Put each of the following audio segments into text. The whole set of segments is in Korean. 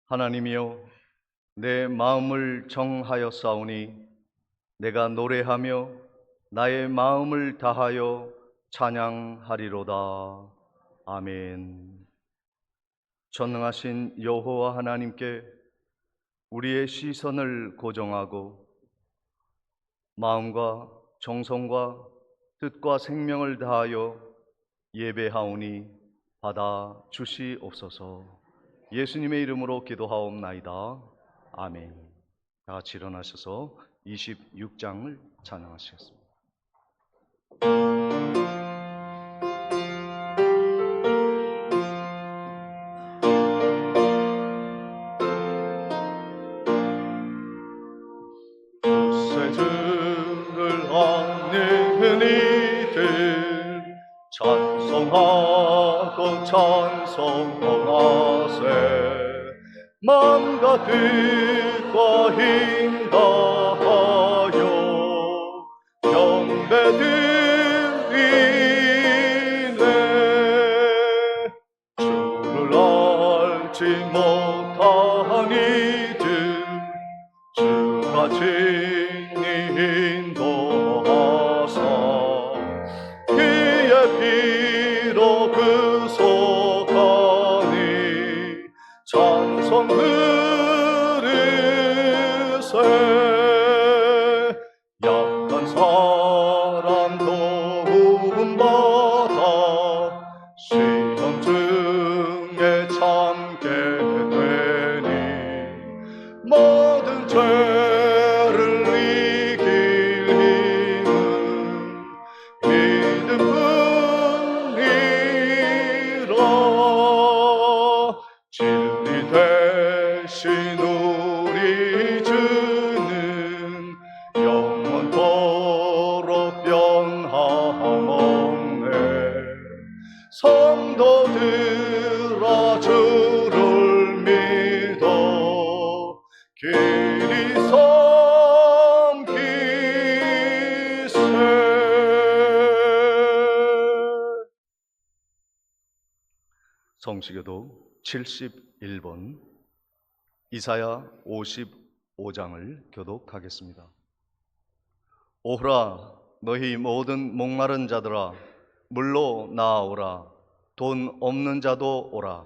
하나님이여, 내 마음을 정하였사오니 내가 노래하며 나의 마음을 다하여 찬양하리로다. 아멘. 전능하신 여호와 하나님께 우리의 시선을 고정하고 마음과 정성과 뜻과 생명을 다하여 예배하오니 받아 주시옵소서. 예수님의 이름으로 기도하옵나이다. 아멘. 다 같이 일어나셔서 26장을 찬양하시겠습니다. 세주를 얻는 이들 찬송하고 찬송하세. 마음과 뜻과 힘 다하여 경배드리네. 주를 알지 못한 이들 주가 친히 인도하사 그의 피로 구속하니 찬송 들으세. 약한 사람 도움받아 시험 중에 참게 되니 모든 죄를 이길 힘은 믿음뿐이라. 진리 되신 우리 주는 영원토록 변함없네. 성도들아 주를 믿어 길이 섬기세. 성시교도 71번 이사야 55장을 교독하겠습니다. 오호라, 너희 모든 목마른 자들아 물로 나아오라. 돈 없는 자도 오라.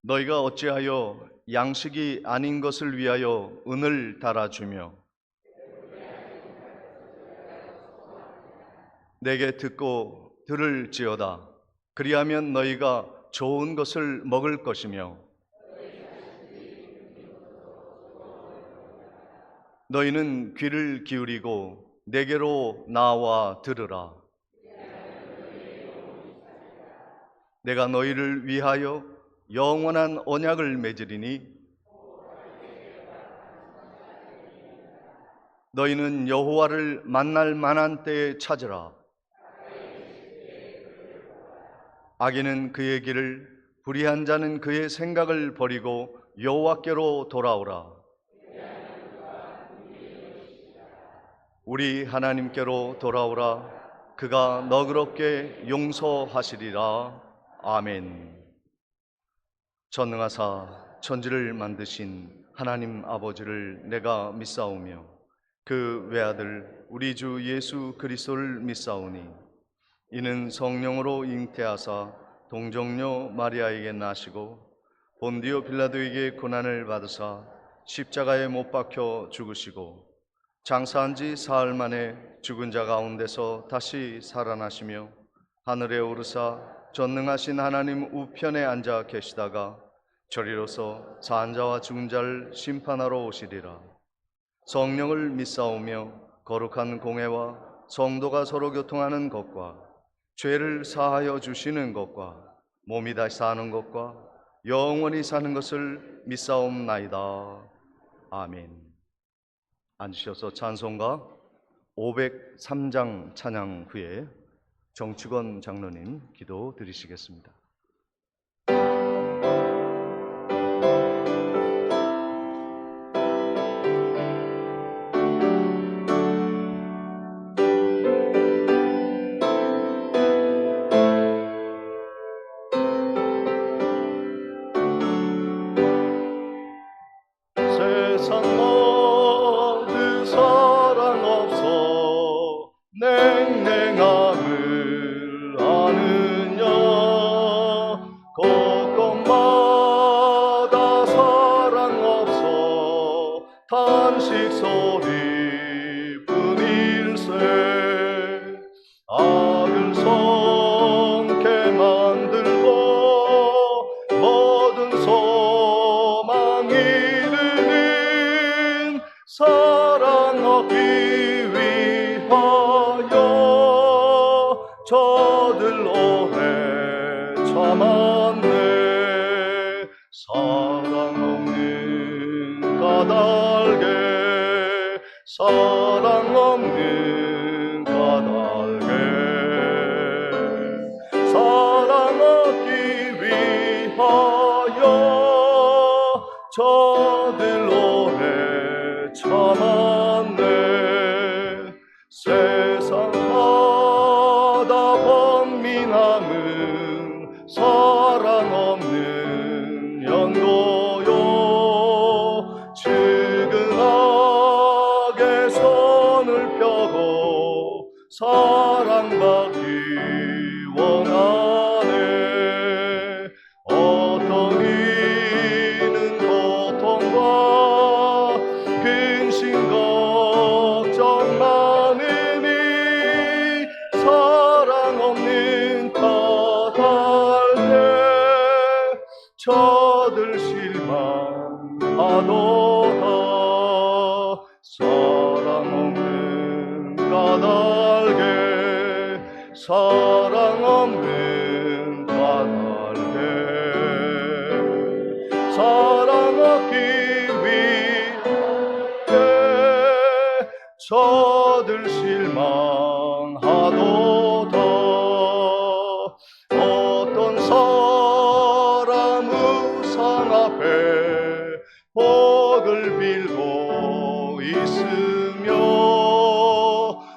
너희가 어찌하여 양식이 아닌 것을 위하여 은을 달아주며 내게 듣고 들을지어다. 그리하면 너희가 좋은 것을 먹을 것이며 너희는 귀를 기울이고 내게로 나와 들으라. 내가 너희를 위하여 영원한 언약을 맺으리니 너희는 여호와를 만날 만한 때에 찾으라. 악인은 그의 길을, 불의한 자는 그의 생각을 버리고 여호와께로 돌아오라. 우리 하나님께로 돌아오라. 그가 너그럽게 용서하시리라. 아멘. 전능하사 천지를 만드신 하나님 아버지를 내가 믿사오며 그 외아들 우리 주 예수 그리스도를 믿사오니 이는 성령으로 잉태하사 동정녀 마리아에게 나시고 본디오 빌라도에게 고난을 받으사 십자가에 못 박혀 죽으시고 장사한 지 사흘 만에 죽은 자 가운데서 다시 살아나시며 하늘에 오르사 전능하신 하나님 우편에 앉아 계시다가 저리로서 산 자와 죽은 자를 심판하러 오시리라. 성령을 믿사오며 거룩한 공회와 성도가 서로 교통하는 것과 죄를 사하여 주시는 것과 몸이 다시 사는 것과 영원히 사는 것을 믿사옵나이다. 아멘. 앉으셔서 찬송가 503장 찬양 후에 정축원 장로님 기도 드리시겠습니다. 사랑하기 위하여 저들 오래 참았네. 사랑 없는 까닭에 사랑 없는 까닭에 사랑하기 위하여 저들 오래 참았네. 세상 바다 번민함은 사랑 없는 연고요. 측은하게 손을 펴고 사랑받기 원하네. 어떤 이는 고통과 근심 걱정 많으니 사랑 없는 까닭에 저들 실망하도다. 사랑 없는 까닭에 사랑 없는 까닭에 사랑하기 위해 저들 실망하도다. 어떤 사람 우상 앞에 복을 빌고 있으며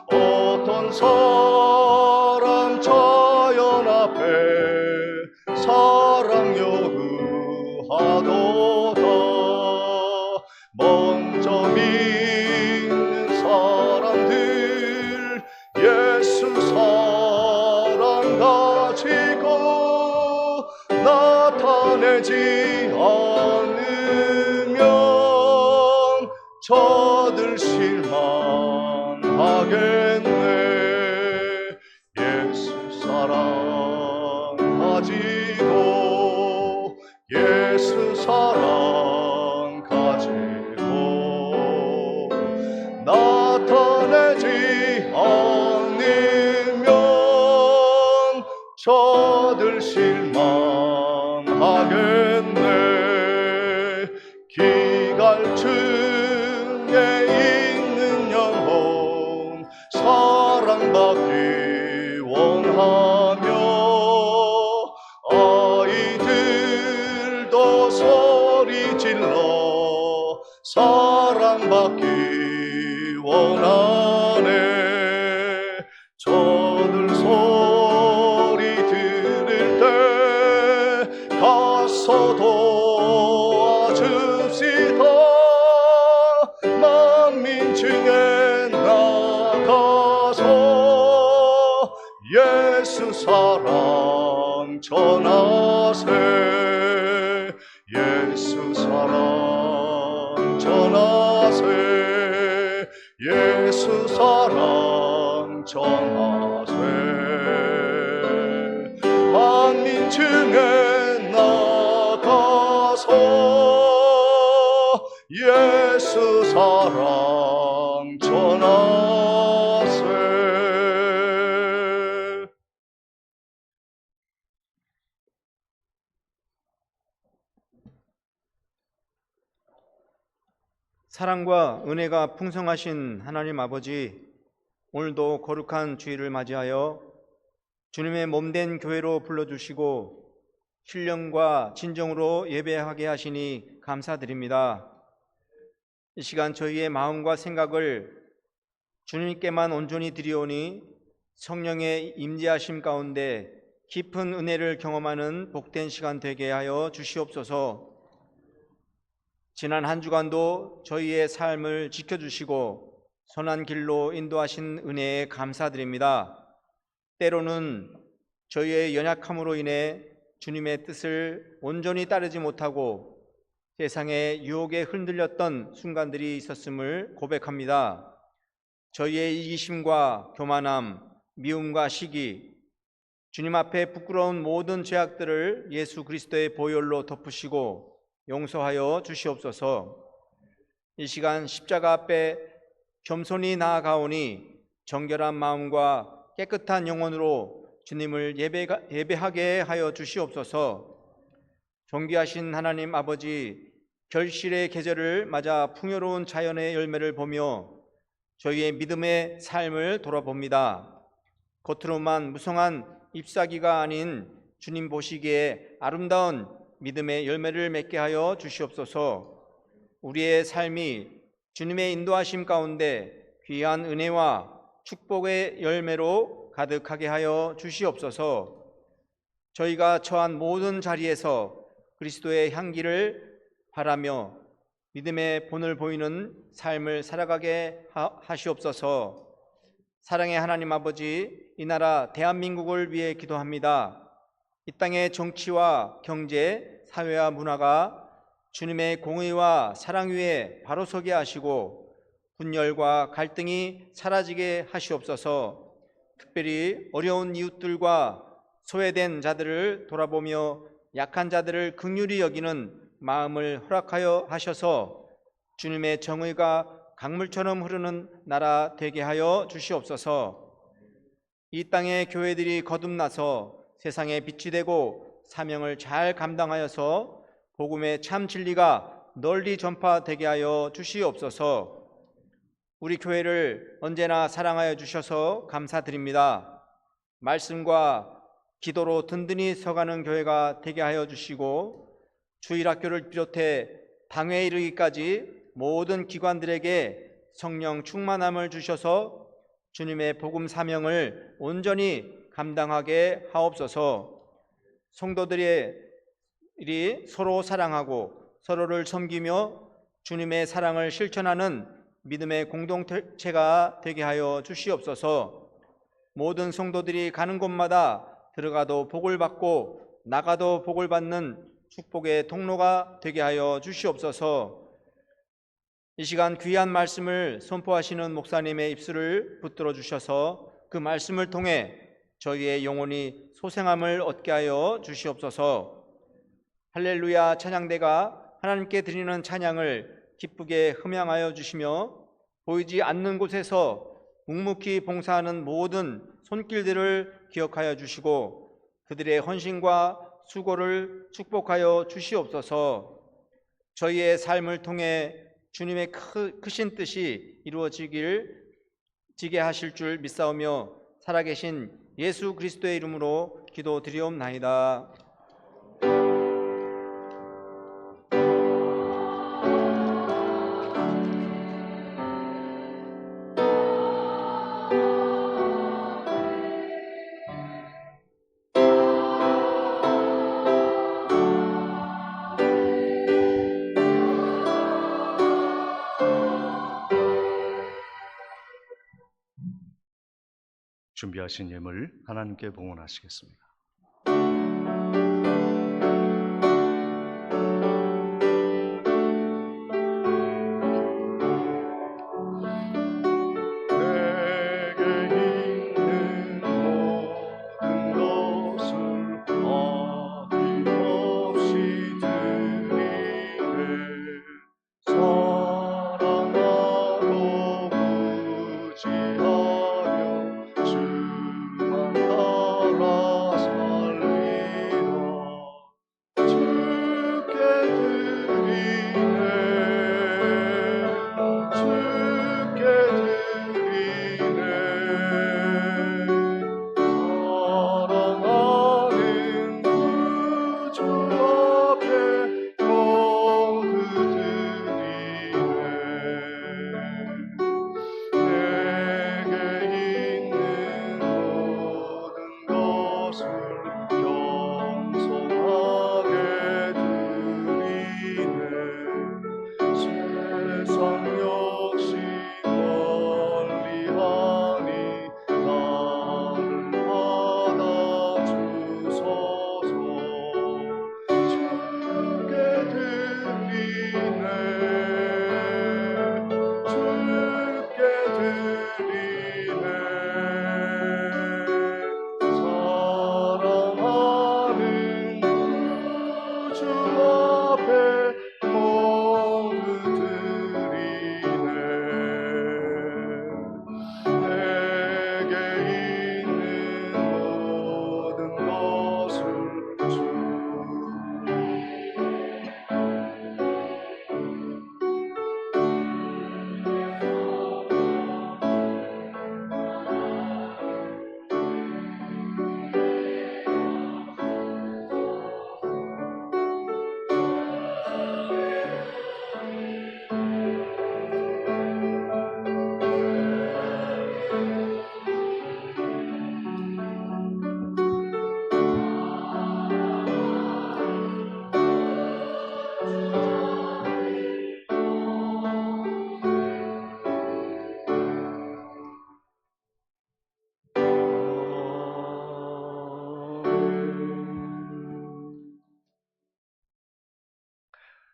어떤 사람 자연 앞에 사랑 요구하도다. 먼저 믿는 사람들 예수 사랑 가지고 나타내지 않으면 저들 실망하겠네. 예수 사랑 가지고 예수 사랑 가지고 나타내지 않으면 저들 실망하겠네. 기갈층에 있는 영혼 사랑받기 원하며 아이들도 소리 질러 사랑받기 원하네. 저들 소리 들을 때 가서 도와줍시다. 만민중에 나가서 예수 사랑 전하세. 예수 사랑 전하세. 예수 사랑 전하세. 만민중에 나가서 예수 사랑 전하세. 사랑과 은혜가 풍성하신 하나님 아버지, 오늘도 거룩한 주일을 맞이하여 주님의 몸된 교회로 불러주시고 신령과 진정으로 예배하게 하시니 감사드립니다. 이 시간 저희의 마음과 생각을 주님께만 온전히 드리오니 성령의 임재하심 가운데 깊은 은혜를 경험하는 복된 시간 되게 하여 주시옵소서. 지난 한 주간도 저희의 삶을 지켜주시고 선한 길로 인도하신 은혜에 감사드립니다. 때로는 저희의 연약함으로 인해 주님의 뜻을 온전히 따르지 못하고 세상의 유혹에 흔들렸던 순간들이 있었음을 고백합니다. 저희의 이기심과 교만함, 미움과 시기, 주님 앞에 부끄러운 모든 죄악들을 예수 그리스도의 보혈로 덮으시고 용서하여 주시옵소서. 이 시간 십자가 앞에 겸손히 나아가오니 정결한 마음과 깨끗한 영혼으로 주님을 예배하게 하여 주시옵소서. 존귀하신 하나님 아버지, 결실의 계절을 맞아 풍요로운 자연의 열매를 보며 저희의 믿음의 삶을 돌아봅니다. 겉으로만 무성한 잎사귀가 아닌 주님 보시기에 아름다운 믿음의 열매를 맺게 하여 주시옵소서. 우리의 삶이 주님의 인도하심 가운데 귀한 은혜와 축복의 열매로 가득하게 하여 주시옵소서. 저희가 처한 모든 자리에서 그리스도의 향기를 바라며 믿음의 본을 보이는 삶을 살아가게 하시옵소서. 사랑의 하나님 아버지, 이 나라 대한민국을 위해 기도합니다. 이 땅의 정치와 경제, 사회와 문화가 주님의 공의와 사랑 위에 바로 서게 하시고 분열과 갈등이 사라지게 하시옵소서. 특별히 어려운 이웃들과 소외된 자들을 돌아보며 약한 자들을 긍휼히 여기는 마음을 허락하여 하셔서 주님의 정의가 강물처럼 흐르는 나라 되게 하여 주시옵소서. 이 땅의 교회들이 거듭나서 세상에 빛이 되고 사명을 잘 감당하여서 복음의 참 진리가 널리 전파되게 하여 주시옵소서. 우리 교회를 언제나 사랑하여 주셔서 감사드립니다. 말씀과 기도로 든든히 서가는 교회가 되게 하여 주시고 주일학교를 비롯해 당회에 이르기까지 모든 기관들에게 성령 충만함을 주셔서 주님의 복음 사명을 온전히 감당하게 하옵소서. 성도들이 서로 사랑하고 서로를 섬기며 주님의 사랑을 실천하는 믿음의 공동체가 되게 하여 주시옵소서. 모든 성도들이 가는 곳마다 들어가도 복을 받고 나가도 복을 받는 축복의 통로가 되게 하여 주시옵소서. 이 시간 귀한 말씀을 선포하시는 목사님의 입술을 붙들어 주셔서 그 말씀을 통해 저희의 영혼이 소생함을 얻게 하여 주시옵소서. 할렐루야 찬양대가 하나님께 드리는 찬양을 기쁘게 흠양하여 주시며 보이지 않는 곳에서 묵묵히 봉사하는 모든 손길들을 기억하여 주시고 그들의 헌신과 수고를 축복하여 주시옵소서. 저희의 삶을 통해 주님의 크신 뜻이 이루어지게 하실 줄 믿사오며 살아계신 예수 그리스도의 이름으로 기도드리옵나이다. 준비하신 예물 하나님께 봉헌하시겠습니다.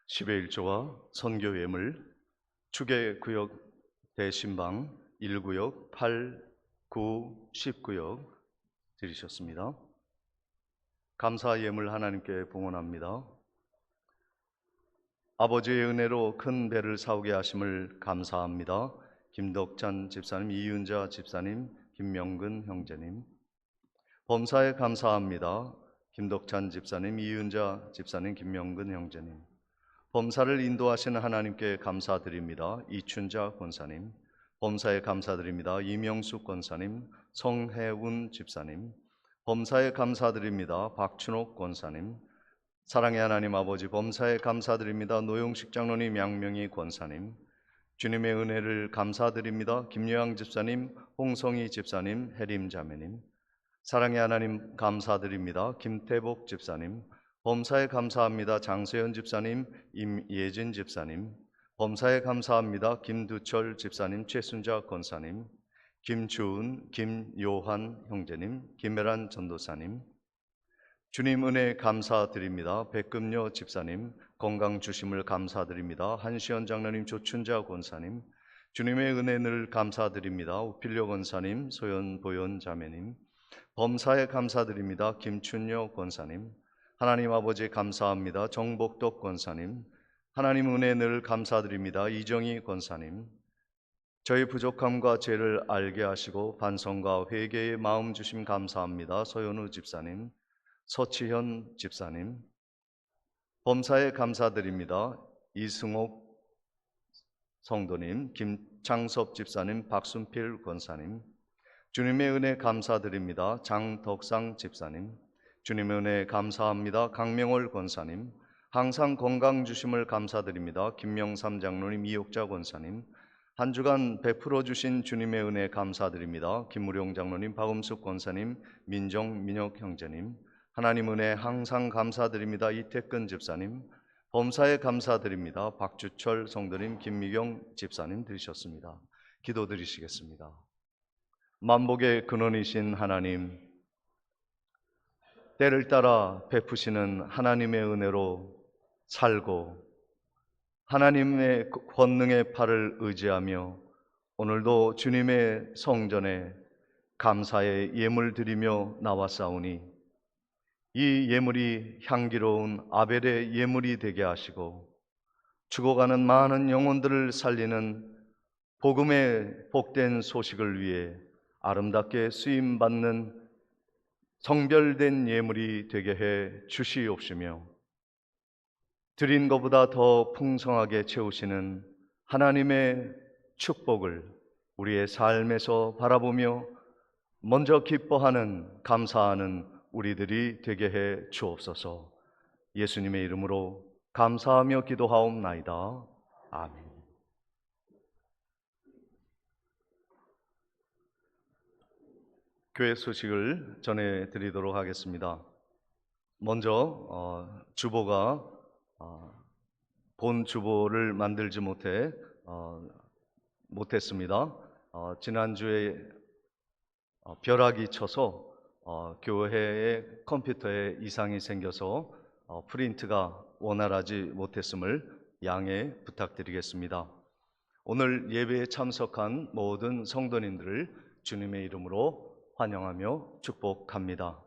10의 1조와 선교 예물, 추계구역 대신방 1구역, 8, 9, 10구역 드리셨습니다. 감사 예물 하나님께 봉헌합니다. 아버지의 은혜로 큰 배를 사오게 하심을 감사합니다. 김덕찬 집사님, 이윤자 집사님, 김명근 형제님. 범사에 감사합니다. 김덕찬 집사님, 이윤자 집사님, 김명근 형제님. 범사를 인도하시는 하나님께 감사드립니다. 이춘자 권사님. 범사에 감사드립니다. 이명숙 권사님, 성혜운 집사님. 범사에 감사드립니다. 박춘옥 권사님. 사랑의 하나님 아버지, 범사에 감사드립니다. 노용식 장로님, 양명희 권사님. 주님의 은혜를 감사드립니다. 김여양 집사님, 홍성희 집사님, 혜림 자매님. 사랑의 하나님 감사드립니다. 김태복 집사님. 범사에 감사합니다. 장세현 집사님, 임예진 집사님. 범사에 감사합니다. 김두철 집사님, 최순자 권사님, 김주은, 김요한 형제님, 김혜란 전도사님. 주님 은혜 감사드립니다. 백금녀 집사님, 건강 주심을 감사드립니다. 한시현 장로님, 조춘자 권사님. 주님의 은혜 늘 감사드립니다. 우필려 권사님, 소연 보연 자매님. 범사에 감사드립니다. 김춘여 권사님. 하나님 아버지 감사합니다. 정복덕 권사님. 하나님 은혜 늘 감사드립니다. 이정희 권사님. 저희 부족함과 죄를 알게 하시고 반성과 회개의 마음 주심 감사합니다. 서현우 집사님, 서치현 집사님. 범사에 감사드립니다. 이승옥 성도님, 김창섭 집사님, 박순필 권사님. 주님의 은혜 감사드립니다. 장덕상 집사님. 주님의 은혜 감사합니다. 강명월 권사님. 항상 건강 주심을 감사드립니다. 김명삼 장로님, 이옥자 권사님. 한 주간 베풀어 주신 주님의 은혜 감사드립니다. 김무룡 장로님, 박음숙 권사님, 민정, 민혁 형제님. 하나님 은혜 항상 감사드립니다. 이태근 집사님. 범사에 감사드립니다. 박주철 성도님, 김미경 집사님 드리셨습니다. 기도드리시겠습니다. 만복의 근원이신 하나님, 때를 따라 베푸시는 하나님의 은혜로 살고 하나님의 권능의 팔을 의지하며 오늘도 주님의 성전에 감사의 예물 드리며 나왔사오니 이 예물이 향기로운 아벨의 예물이 되게 하시고 죽어가는 많은 영혼들을 살리는 복음의 복된 소식을 위해 아름답게 쓰임받는 성별된 예물이 되게 해 주시옵시며 드린 것보다 더 풍성하게 채우시는 하나님의 축복을 우리의 삶에서 바라보며 먼저 기뻐하는, 감사하는 우리들이 되게 해 주옵소서. 예수님의 이름으로 감사하며 기도하옵나이다. 아멘. 교회 소식을 전해드리도록 하겠습니다. 먼저 주보가 본 주보를 만들지 못했습니다. 지난주에 벼락이 쳐서 교회의 컴퓨터에 이상이 생겨서 프린트가 원활하지 못했음을 양해 부탁드리겠습니다. 오늘 예배에 참석한 모든 성도님들을 주님의 이름으로 환영하며 축복합니다.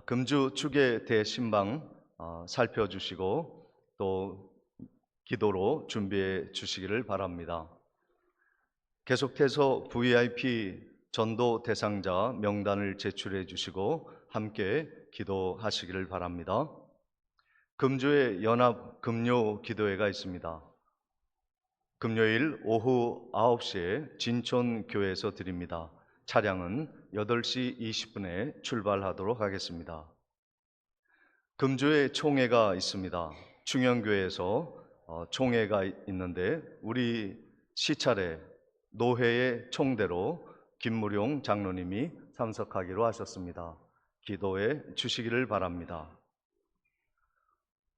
금주 축의 대신방 살펴주시고 또 기도로 준비해 주시기를 바랍니다. 계속해서 VIP 전도 대상자 명단을 제출해 주시고 함께 기도하시기를 바랍니다. 금주에 연합 금요 기도회가 있습니다. 금요일 오후 9시에 진촌교회에서 드립니다. 차량은 8시 20분에 출발하도록 하겠습니다. 금주에 총회가 있습니다. 충영교회에서 총회가 있는데 우리 시찰에 노회의 총대로 김무룡 장로님이 참석하기로 하셨습니다. 기도해 주시기를 바랍니다.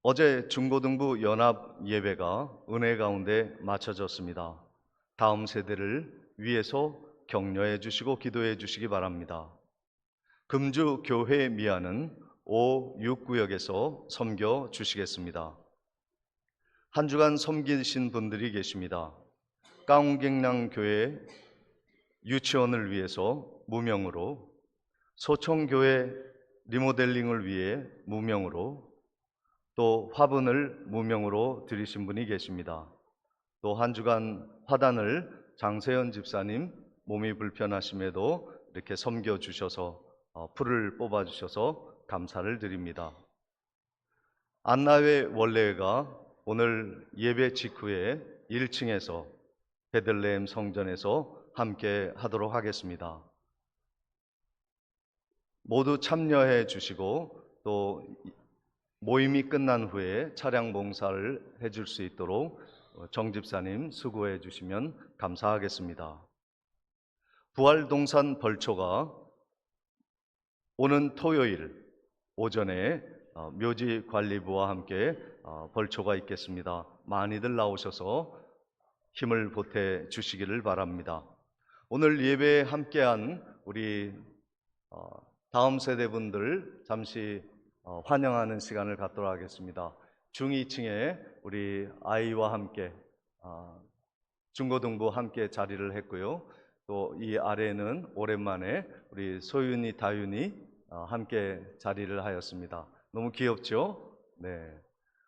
어제 중고등부 연합 예배가 은혜 가운데 마쳐졌습니다. 다음 세대를 위해서 격려해 주시고 기도해 주시기 바랍니다. 금주 교회 미아는 5, 6구역에서 섬겨 주시겠습니다. 한 주간 섬기신 분들이 계십니다. 깡경량교회 유치원을 위해서 무명으로, 소총교회 리모델링을 위해 무명으로, 또 화분을 무명으로 드리신 분이 계십니다. 또 한 주간 화단을 장세현 집사님 몸이 불편하심에도 이렇게 섬겨주셔서 풀을 뽑아주셔서 감사를 드립니다. 안나회 원례회가 오늘 예배 직후에 1층에서 베들레헴 성전에서 함께 하도록 하겠습니다. 모두 참여해 주시고 또 모임이 끝난 후에 차량 봉사를 해줄 수 있도록 정 집사님 수고해 주시면 감사하겠습니다. 부활동산 벌초가 오는 토요일 오전에 묘지관리부와 함께 벌초가 있겠습니다. 많이들 나오셔서 힘을 보태 주시기를 바랍니다. 오늘 예배에 함께한 우리 다음 세대분들 잠시 환영하는 시간을 갖도록 하겠습니다. 중2층에 우리 아이와 함께 중고등부 함께 자리를 했고요. 또 이 아래에는 오랜만에 우리 소윤이, 다윤이 함께 자리를 하였습니다. 너무 귀엽죠? 네.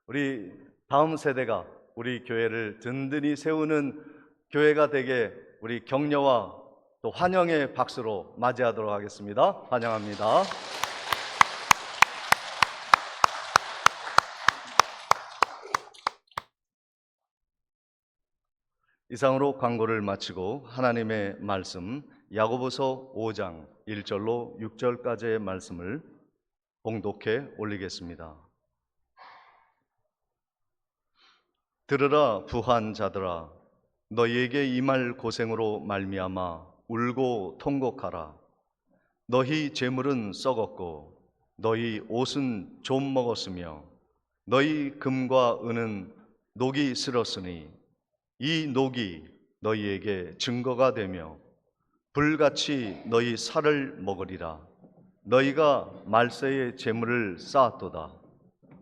우리 다음 세대가 우리 교회를 든든히 세우는 교회가 되게 우리 격려와 또 환영의 박수로 맞이하도록 하겠습니다. 환영합니다. 이상으로 광고를 마치고 하나님의 말씀 야고보서 5장 1절로 6절까지의 말씀을 봉독해 올리겠습니다. 들으라 부한 자들아, 너희에게 임할 고생으로 말미암아 울고 통곡하라. 너희 재물은 썩었고 너희 옷은 좀 먹었으며 너희 금과 은은 녹이 슬었으니 이 녹이 너희에게 증거가 되며 불같이 너희 살을 먹으리라. 너희가 말세의 재물을 쌓았도다.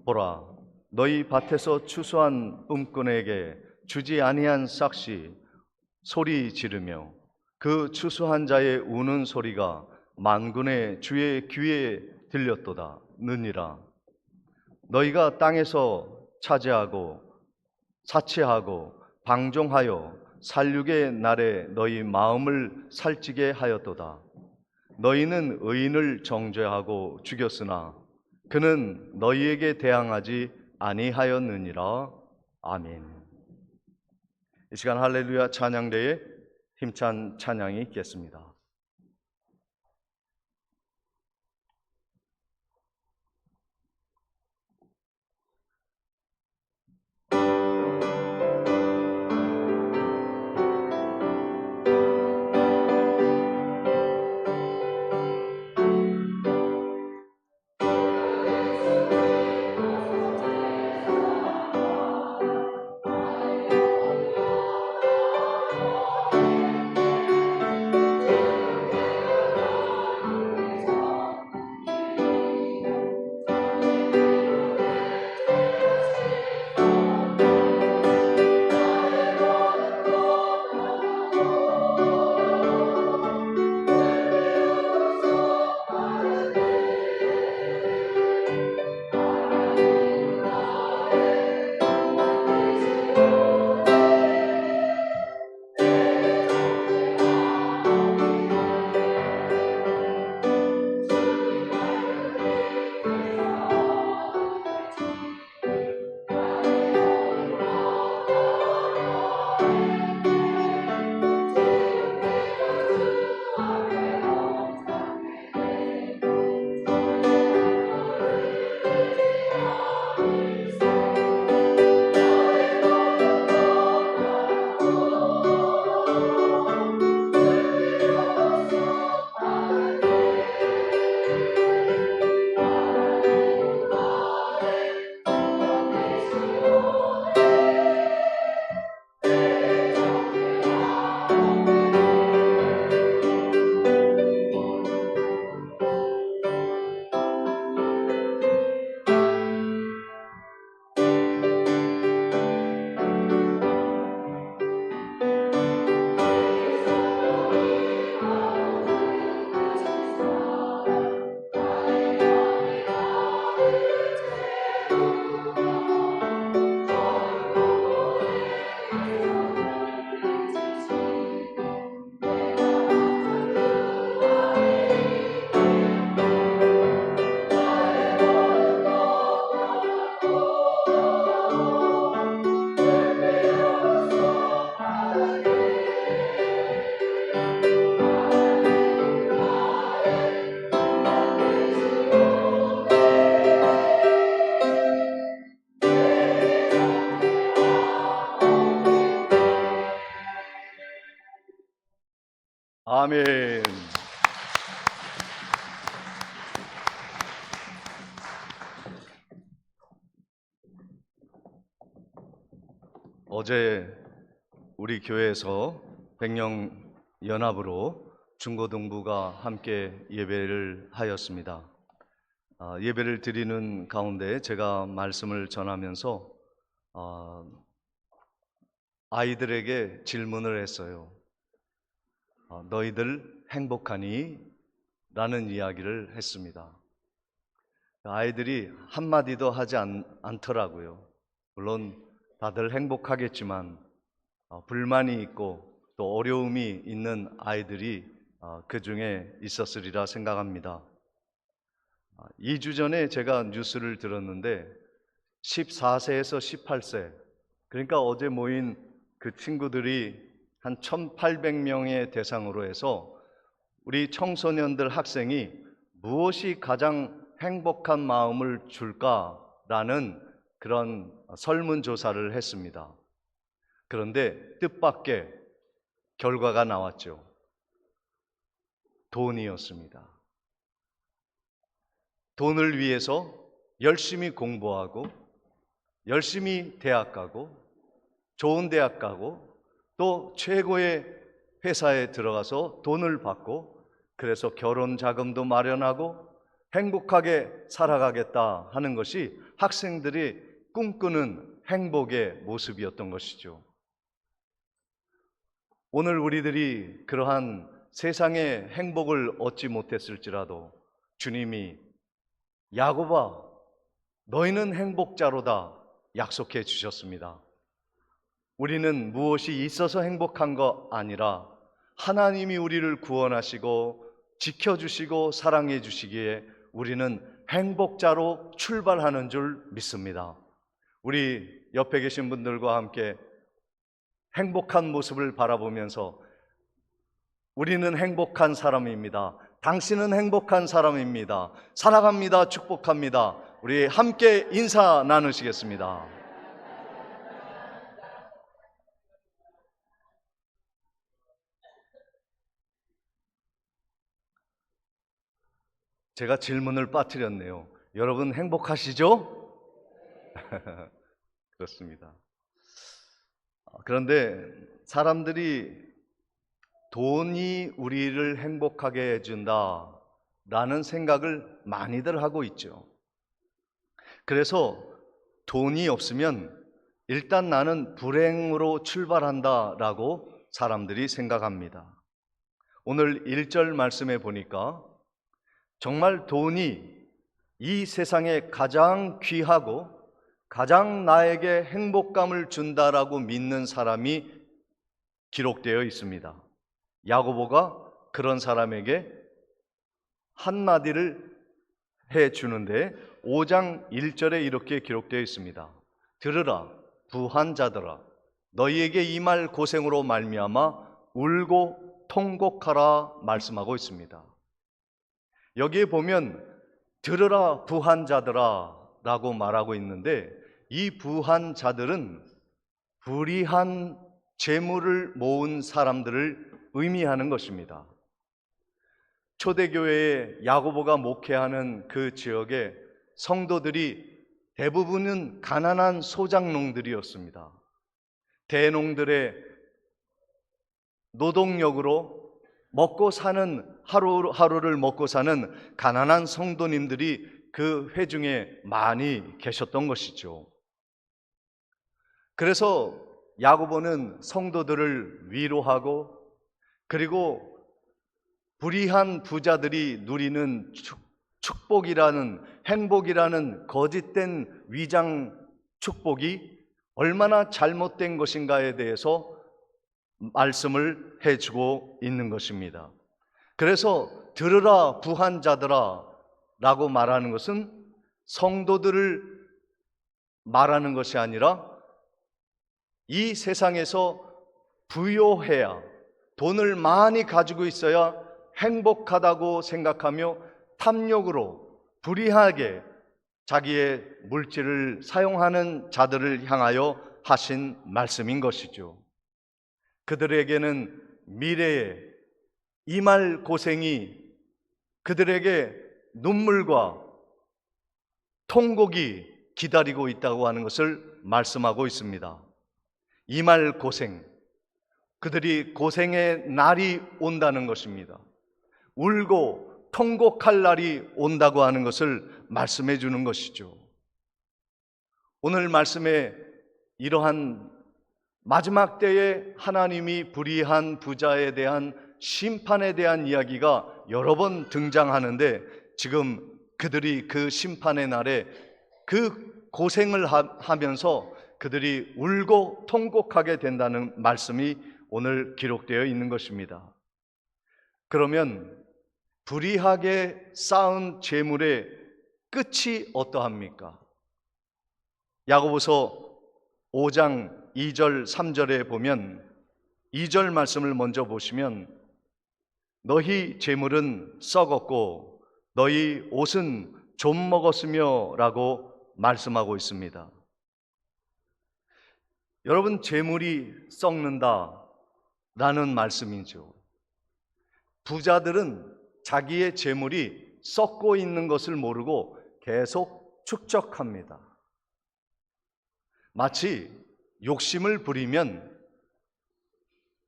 보라, 너희 밭에서 추수한 뿜꾼에게 주지 아니한 싹시 소리 지르며 그 추수한 자의 우는 소리가 만군의 주의 귀에 들렸도다 느니라. 너희가 땅에서 차지하고 사치하고 방종하여 살육의 날에 너희 마음을 살찌게 하였도다. 너희는 의인을 정죄하고 죽였으나 그는 너희에게 대항하지 아니하였느니라. 아멘. 이 시간 할렐루야 찬양대에 힘찬 찬양이 있겠습니다. 아멘. 어제 우리 교회에서 백령 연합으로 중고등부가 함께 예배를 하였습니다. 예배를 드리는 가운데 제가 말씀을 전하면서 아이들에게 질문을 했어요. 너희들 행복하니? 라는 이야기를 했습니다. 아이들이 한마디도 하지 않더라고요. 물론 다들 행복하겠지만 불만이 있고 또 어려움이 있는 아이들이 그 중에 있었으리라 생각합니다. 2주 전에 제가 뉴스를 들었는데 14세에서 18세, 그러니까 어제 모인 그 친구들이 한 1,800명의 대상으로 해서 우리 청소년들 학생이 무엇이 가장 행복한 마음을 줄까라는 그런 설문조사를 했습니다. 그런데 뜻밖의 결과가 나왔죠. 돈이었습니다. 돈을 위해서 열심히 공부하고 열심히 대학 가고 좋은 대학 가고 또 최고의 회사에 들어가서 돈을 받고 그래서 결혼 자금도 마련하고 행복하게 살아가겠다 하는 것이 학생들이 꿈꾸는 행복의 모습이었던 것이죠. 오늘 우리들이 그러한 세상의 행복을 얻지 못했을지라도 주님이 야곱아 너희는 행복자로다 약속해 주셨습니다. 우리는 무엇이 있어서 행복한 거 아니라 하나님이 우리를 구원하시고 지켜주시고 사랑해 주시기에 우리는 행복자로 출발하는 줄 믿습니다. 우리 옆에 계신 분들과 함께 행복한 모습을 바라보면서 우리는 행복한 사람입니다. 당신은 행복한 사람입니다. 사랑합니다. 축복합니다. 우리 함께 인사 나누시겠습니다. 제가 질문을 빠뜨렸네요. 여러분 행복하시죠? 그렇습니다. 그런데 사람들이 돈이 우리를 행복하게 해준다 라는 생각을 많이들 하고 있죠. 그래서 돈이 없으면 일단 나는 불행으로 출발한다 라고 사람들이 생각합니다. 오늘 1절 말씀에 보니까 정말 돈이 이 세상에 가장 귀하고 가장 나에게 행복감을 준다라고 믿는 사람이 기록되어 있습니다. 야고보가 그런 사람에게 한마디를 해주는데 5장 1절에 이렇게 기록되어 있습니다. 들으라 부한 자들아 너희에게 이 말 고생으로 말미암아 울고 통곡하라 말씀하고 있습니다. 여기에 보면 들으라 부한 자들아 라고 말하고 있는데 이 부한 자들은 불의한 재물을 모은 사람들을 의미하는 것입니다. 초대교회에 야고보가 목회하는 그 지역에 성도들이 대부분은 가난한 소작농들이었습니다. 대농들의 노동력으로 먹고 사는 하루하루를 먹고 사는 가난한 성도님들이 그 회중에 많이 계셨던 것이죠. 그래서 야고보는 성도들을 위로하고 그리고 불의한 부자들이 누리는 축복이라는 행복이라는 거짓된 위장 축복이 얼마나 잘못된 것인가에 대해서 말씀을 해주고 있는 것입니다. 그래서 들으라 부한 자들아 라고 말하는 것은 성도들을 말하는 것이 아니라 이 세상에서 부요해야 돈을 많이 가지고 있어야 행복하다고 생각하며 탐욕으로 불의하게 자기의 물질을 사용하는 자들을 향하여 하신 말씀인 것이죠. 그들에게는 미래에 이 말 고생이 그들에게 눈물과 통곡이 기다리고 있다고 하는 것을 말씀하고 있습니다. 이 말 고생, 그들이 고생의 날이 온다는 것입니다. 울고 통곡할 날이 온다고 하는 것을 말씀해 주는 것이죠. 오늘 말씀에 이러한 마지막 때에 하나님이 불의한 부자에 대한 심판에 대한 이야기가 여러 번 등장하는데, 지금 그들이 그 심판의 날에 그 고생을 하면서 그들이 울고 통곡하게 된다는 말씀이 오늘 기록되어 있는 것입니다. 그러면 불의하게 쌓은 재물의 끝이 어떠합니까? 야고보서 5장 2절 3절에 보면 2절 말씀을 먼저 보시면 너희 재물은 썩었고 너희 옷은 좀 먹었으며 라고 말씀하고 있습니다. 여러분, 재물이 썩는다 라는 말씀이죠. 부자들은 자기의 재물이 썩고 있는 것을 모르고 계속 축적합니다. 마치 욕심을 부리면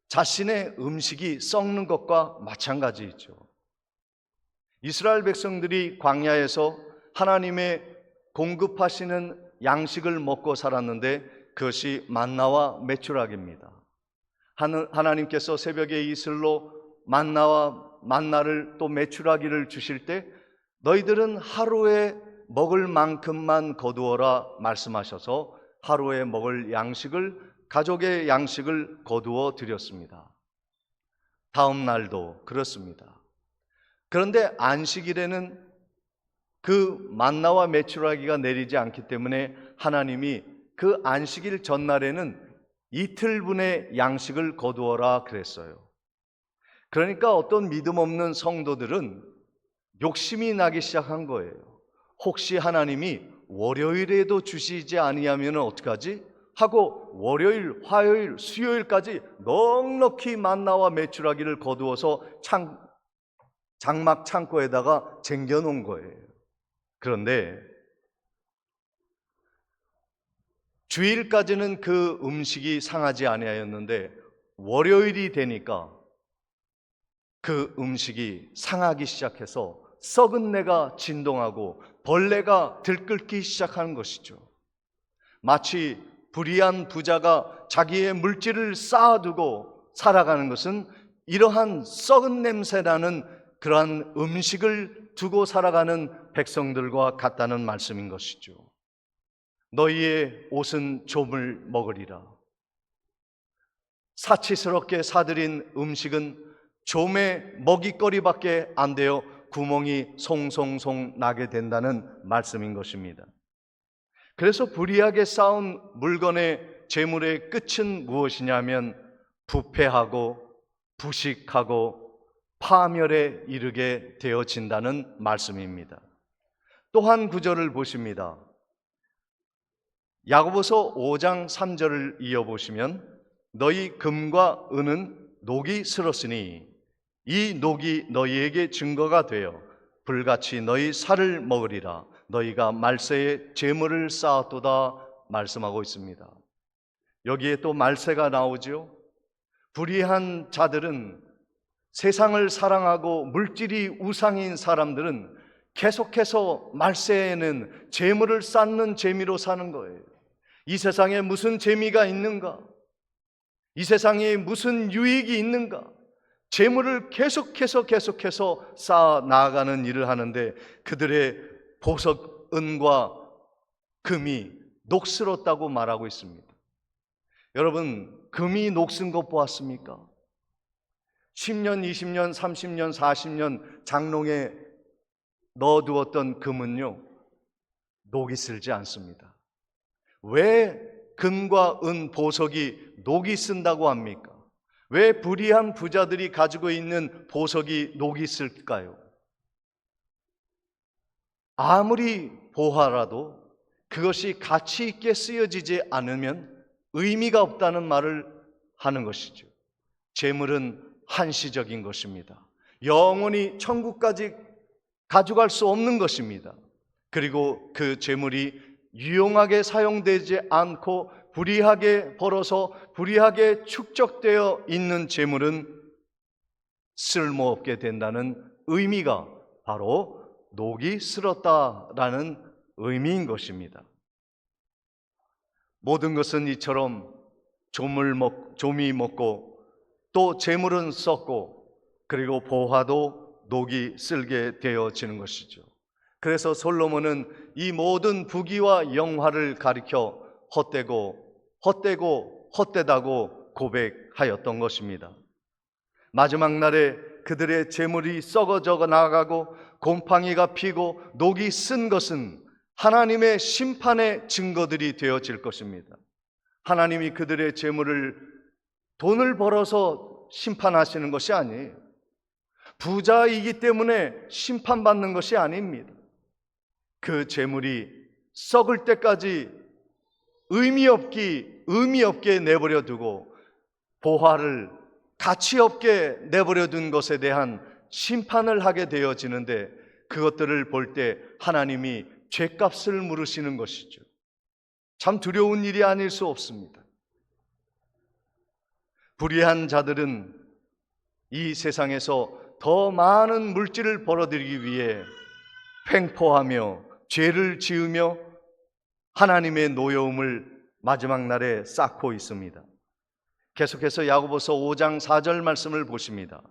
자신의 음식이 썩는 것과 마찬가지이죠. 이스라엘 백성들이 광야에서 하나님의 공급하시는 양식을 먹고 살았는데 그것이 만나와 메추라기입니다. 하나님께서 새벽에 이슬로 만나를 또 메추라기를 주실 때 너희들은 하루에 먹을 만큼만 거두어라 말씀하셔서 하루에 먹을 양식을, 가족의 양식을 거두어 드렸습니다. 다음 날도 그렇습니다. 그런데 안식일에는 그 만나와 메추라기가 내리지 않기 때문에 하나님이 그 안식일 전날에는 이틀분의 양식을 거두어라 그랬어요. 그러니까 어떤 믿음 없는 성도들은 욕심이 나기 시작한 거예요. 혹시 하나님이 월요일에도 주시지 아니하면 어떡하지? 하고 월요일, 화요일, 수요일까지 넉넉히 만나와 메추라기를 거두어서 장막 창고에다가 쟁겨놓은 거예요. 그런데 주일까지는 그 음식이 상하지 아니하였는데 월요일이 되니까 그 음식이 상하기 시작해서 썩은 내가 진동하고 벌레가 들끓기 시작하는 것이죠. 마치 불의한 부자가 자기의 물질을 쌓아두고 살아가는 것은 이러한 썩은 냄새나는 그러한 음식을 두고 살아가는 백성들과 같다는 말씀인 것이죠. 너희의 옷은 좀을 먹으리라. 사치스럽게 사들인 음식은 좀의 먹잇거리밖에 안 되어 구멍이 송송송 나게 된다는 말씀인 것입니다. 그래서 불의하게 쌓은 물건의 재물의 끝은 무엇이냐면 부패하고 부식하고 파멸에 이르게 되어진다는 말씀입니다. 또 한 구절을 보십니다. 야고보서 5장 3절을 이어보시면 너희 금과 은은 녹이 슬었으니 이 녹이 너희에게 증거가 되어 불같이 너희 살을 먹으리라. 너희가 말세에 재물을 쌓았도다 말씀하고 있습니다. 여기에 또 말세가 나오죠. 불의한 자들은, 세상을 사랑하고 물질이 우상인 사람들은 계속해서 말세에는 재물을 쌓는 재미로 사는 거예요. 이 세상에 무슨 재미가 있는가? 이 세상에 무슨 유익이 있는가? 재물을 계속해서 쌓아 나아가는 일을 하는데 그들의 보석, 은과 금이 녹슬었다고 말하고 있습니다. 여러분, 금이 녹슨 것 보았습니까? 10년, 20년, 30년, 40년 장롱에 넣어두었던 금은요, 녹이 슬지 않습니다. 왜 금과 은, 보석이 녹이 쓴다고 합니까? 왜 불의한 부자들이 가지고 있는 보석이 녹이 쓸까요? 아무리 보화라도 그것이 가치 있게 쓰여지지 않으면 의미가 없다는 말을 하는 것이죠. 재물은 한시적인 것입니다. 영원히 천국까지 가져갈 수 없는 것입니다. 그리고 그 재물이 유용하게 사용되지 않고 불이하게 벌어서 불이하게 축적되어 있는 재물은 쓸모없게 된다는 의미가 바로 녹이 슬었다라는 의미인 것입니다. 모든 것은 이처럼 좀이 먹고 또 재물은 썩고 그리고 보화도 녹이 쓸게 되어지는 것이죠. 그래서 솔로몬은 이 모든 부귀와 영화를 가리켜 헛되다고 고백하였던 것입니다. 마지막 날에 그들의 재물이 썩어져 나가고 곰팡이가 피고 녹이 쓴 것은 하나님의 심판의 증거들이 되어질 것입니다. 하나님이 그들의 재물을 돈을 벌어서 심판하시는 것이 아니에요. 부자이기 때문에 심판받는 것이 아닙니다. 그 재물이 썩을 때까지 의미 없게 내버려 두고 보화를 가치 없게 내버려 둔 것에 대한 심판을 하게 되어지는데, 그것들을 볼 때 하나님이 죄값을 물으시는 것이죠. 참 두려운 일이 아닐 수 없습니다. 불의한 자들은 이 세상에서 더 많은 물질을 벌어들이기 위해 횡포하며 죄를 지으며 하나님의 노여움을 마지막 날에 쌓고 있습니다. 계속해서 야고보서 5장 4절 말씀을 보십니다.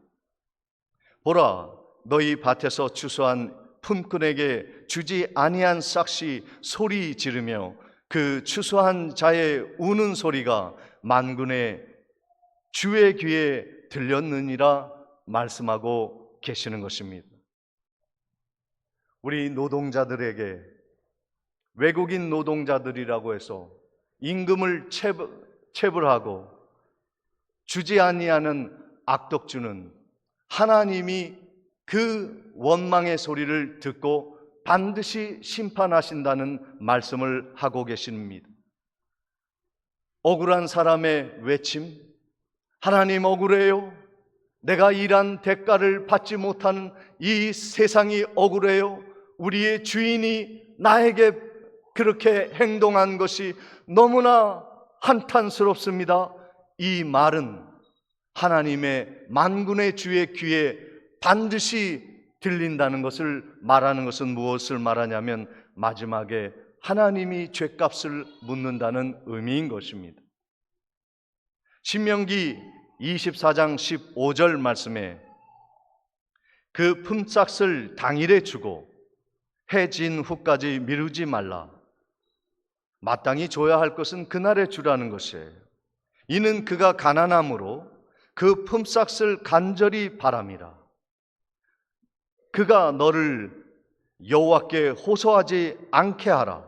보라, 너희 밭에서 추수한 품꾼에게 주지 아니한 싹이 소리 지르며 그 추수한 자의 우는 소리가 만군의 주의 귀에 들렸느니라 말씀하고 계시는 것입니다. 우리 노동자들에게 외국인 노동자들이라고 해서 임금을 체불하고 주지 아니하는 악독주는 하나님이 그 원망의 소리를 듣고 반드시 심판하신다는 말씀을 하고 계십니다. 억울한 사람의 외침, 하나님 억울해요. 내가 일한 대가를 받지 못한 이 세상이 억울해요. 우리의 주인이 나에게 그렇게 행동한 것이 너무나 한탄스럽습니다. 이 말은 하나님의 만군의 주의 귀에 반드시 들린다는 것을 말하는 것은 무엇을 말하냐면 마지막에 하나님이 죄값을 묻는다는 의미인 것입니다. 신명기 24장 15절 말씀에 그 품삯을 당일에 주고 해진 후까지 미루지 말라. 마땅히 줘야 할 것은 그날에 주라는 것이에요. 이는 그가 가난함으로 그 품삯을 간절히 바람이라. 그가 너를 여호와께 호소하지 않게 하라.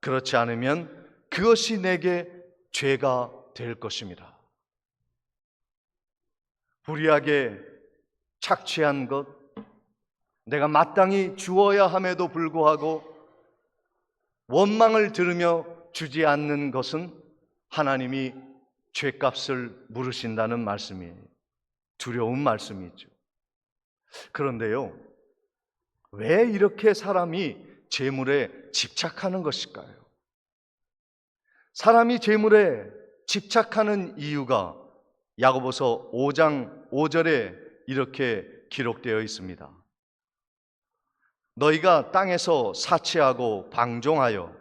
그렇지 않으면 그것이 내게 죄가 될 것입니다. 불의하게 착취한 것, 내가 마땅히 주어야 함에도 불구하고 원망을 들으며 주지 않는 것은 하나님이 죄값을 물으신다는 말씀이에요. 두려운 말씀이죠. 그런데요, 왜 이렇게 사람이 재물에 집착하는 것일까요? 사람이 재물에 집착하는 이유가 야고보서 5장 5절에 이렇게 기록되어 있습니다. 너희가 땅에서 사치하고 방종하여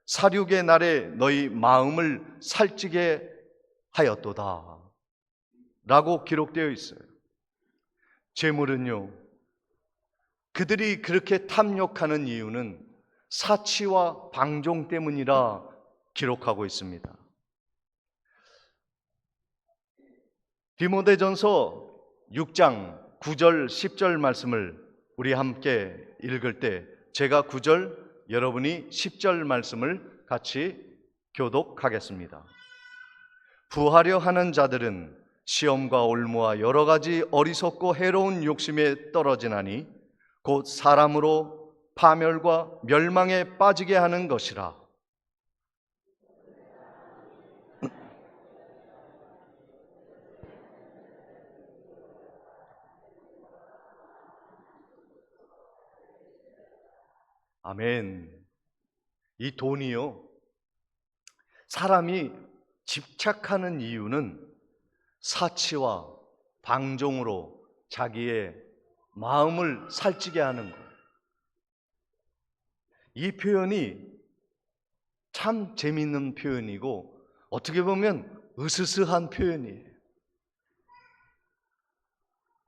살육의 날에 너희 마음을 살찌게 하였도다 라고 기록되어 있어요. 재물은요, 그들이 그렇게 탐욕하는 이유는 사치와 방종 때문이라 기록하고 있습니다. 디모데전서 6장 9절 10절 말씀을 우리 함께 읽을 때 제가 9절, 여러분이 10절 말씀을 같이 교독하겠습니다. 부하려 하는 자들은 시험과 올무와 여러 가지 어리석고 해로운 욕심에 떨어지나니 곧 사람으로 파멸과 멸망에 빠지게 하는 것이라. 아멘. 이 돈이요, 사람이 집착하는 이유는 사치와 방종으로 자기의 마음을 살찌게 하는 거예요. 이 표현이 참 재미있는 표현이고 어떻게 보면 으스스한 표현이에요.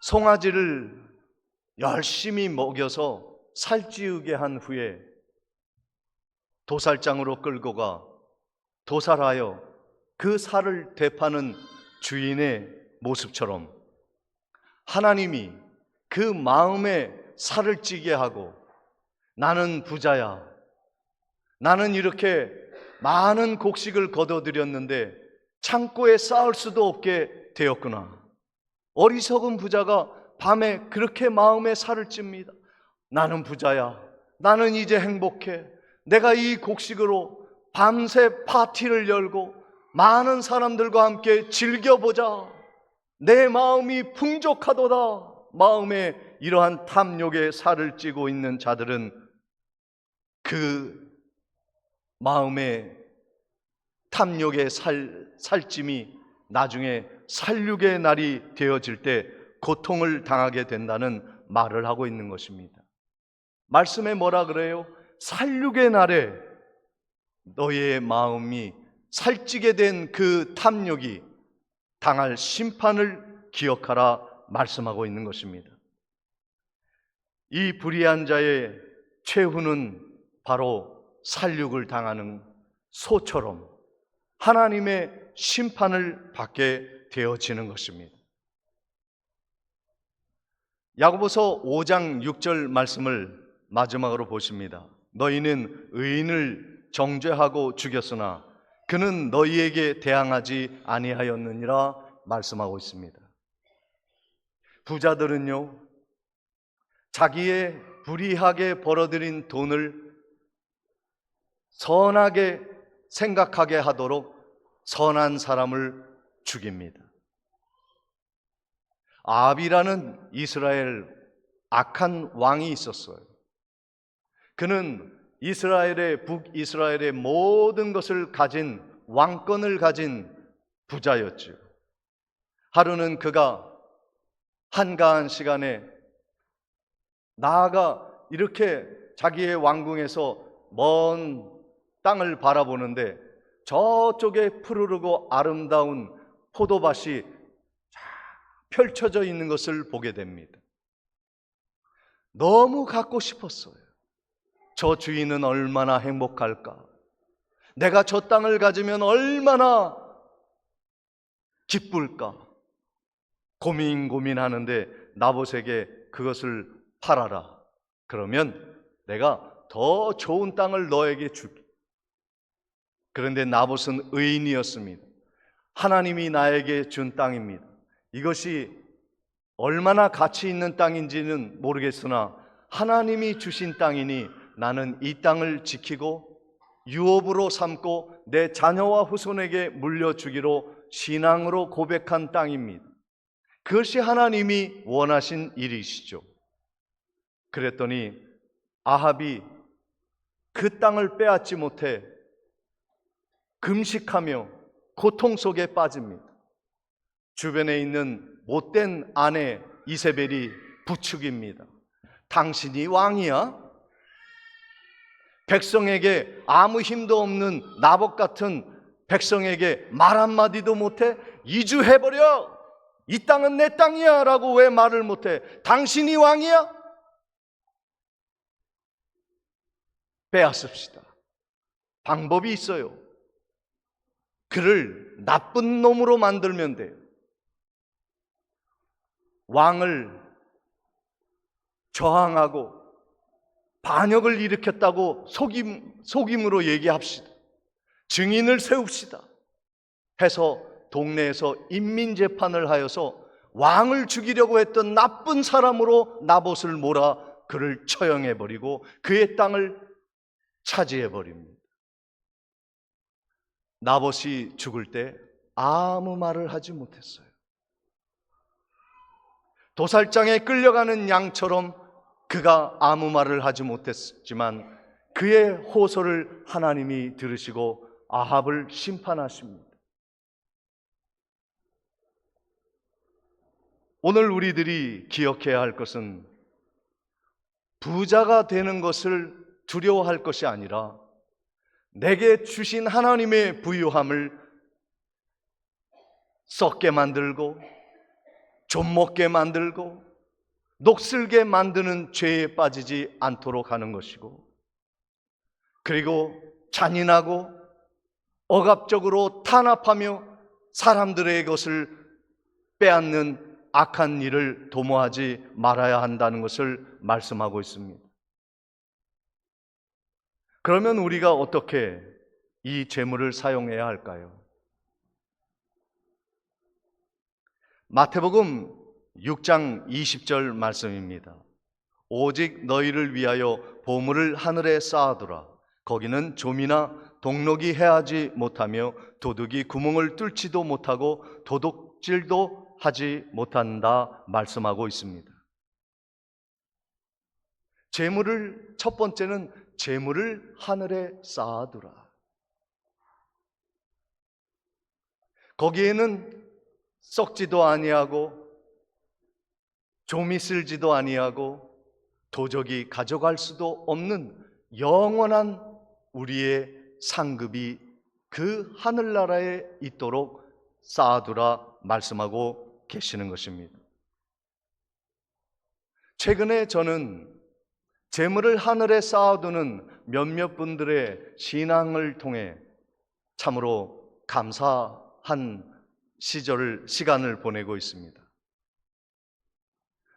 송아지를 열심히 먹여서 살찌우게 한 후에 도살장으로 끌고 가 도살하여 그 살을 되파는 주인의 모습처럼 하나님이 그 마음에 살을 찌게 하고 나는 부자야, 나는 이렇게 많은 곡식을 거둬들였는데 창고에 쌓을 수도 없게 되었구나. 어리석은 부자가 밤에 그렇게 마음에 살을 찝니다. 나는 부자야, 나는 이제 행복해, 내가 이 곡식으로 밤새 파티를 열고 많은 사람들과 함께 즐겨보자, 내 마음이 풍족하도다. 마음에 이러한 탐욕에 살을 찌고 있는 자들은 그 마음의 탐욕의 살찜이 나중에 살육의 날이 되어질 때 고통을 당하게 된다는 말을 하고 있는 것입니다. 말씀에 뭐라 그래요? 살육의 날에 너희의 마음이 살찌게 된 그 탐욕이 당할 심판을 기억하라 말씀하고 있는 것입니다. 이 불의한 자의 최후는 바로 살육을 당하는 소처럼 하나님의 심판을 받게 되어지는 것입니다. 야고보서 5장 6절 말씀을 마지막으로 보십니다. 너희는 의인을 정죄하고 죽였으나 그는 너희에게 대항하지 아니하였느니라 말씀하고 있습니다. 부자들은요, 자기의 불의하게 벌어들인 돈을 선하게 생각하게 하도록 선한 사람을 죽입니다. 아합이라는 이스라엘 악한 왕이 있었어요. 그는 북이스라엘의 모든 것을 가진 왕권을 가진 부자였죠. 하루는 그가 한가한 시간에 나아가 이렇게 자기의 왕궁에서 먼 땅을 바라보는데 저쪽에 푸르르고 아름다운 포도밭이 펼쳐져 있는 것을 보게 됩니다. 너무 갖고 싶었어요. 저 주인은 얼마나 행복할까? 내가 저 땅을 가지면 얼마나 기쁠까? 고민하는데 나봇에게 그것을 팔아라. 그러면 내가 더 좋은 땅을 너에게 줄게. 그런데 나봇은 의인이었습니다. 하나님이 나에게 준 땅입니다. 이것이 얼마나 가치 있는 땅인지는 모르겠으나 하나님이 주신 땅이니 나는 이 땅을 지키고 유업으로 삼고 내 자녀와 후손에게 물려주기로 신앙으로 고백한 땅입니다. 그것이 하나님이 원하신 일이시죠. 그랬더니 아합이 그 땅을 빼앗지 못해 금식하며 고통 속에 빠집니다. 주변에 있는 못된 아내 이세벨이 부축입니다. 당신이 왕이야? 백성에게 아무 힘도 없는 나봇 같은 백성에게 말 한마디도 못해? 이주해버려! 이 땅은 내 땅이야! 라고 왜 말을 못해? 당신이 왕이야? 빼앗읍시다. 방법이 있어요. 그를 나쁜 놈으로 만들면 돼요. 왕을 저항하고 반역을 일으켰다고 속임으로 얘기합시다. 증인을 세웁시다. 해서 동네에서 인민재판을 하여서 왕을 죽이려고 했던 나쁜 사람으로 나봇을 몰아 그를 처형해버리고 그의 땅을 차지해버립니다. 나봇이 죽을 때 아무 말을 하지 못했어요. 도살장에 끌려가는 양처럼 그가 아무 말을 하지 못했지만 그의 호소를 하나님이 들으시고 아합을 심판하십니다. 오늘 우리들이 기억해야 할 것은 부자가 되는 것을 두려워할 것이 아니라 내게 주신 하나님의 부유함을 썩게 만들고 좀먹게 만들고 녹슬게 만드는 죄에 빠지지 않도록 하는 것이고, 그리고 잔인하고 억압적으로 탄압하며 사람들의 것을 빼앗는 악한 일을 도모하지 말아야 한다는 것을 말씀하고 있습니다. 그러면 우리가 어떻게 이 재물을 사용해야 할까요? 마태복음 6장 20절 말씀입니다. 오직 너희를 위하여 보물을 하늘에 쌓아두라. 거기는 좀이나 동록이 해하지 못하며 도둑이 구멍을 뚫지도 못하고 도둑질도 하지 못한다 말씀하고 있습니다. 재물을, 첫 번째는 재물을 하늘에 쌓아두라. 거기에는 썩지도 아니하고 좀이 쓸지도 아니하고 도적이 가져갈 수도 없는 영원한 우리의 상급이 그 하늘나라에 있도록 쌓아두라 말씀하고 계시는 것입니다. 최근에 저는 재물을 하늘에 쌓아두는 몇몇 분들의 신앙을 통해 참으로 감사한 시간을 보내고 있습니다.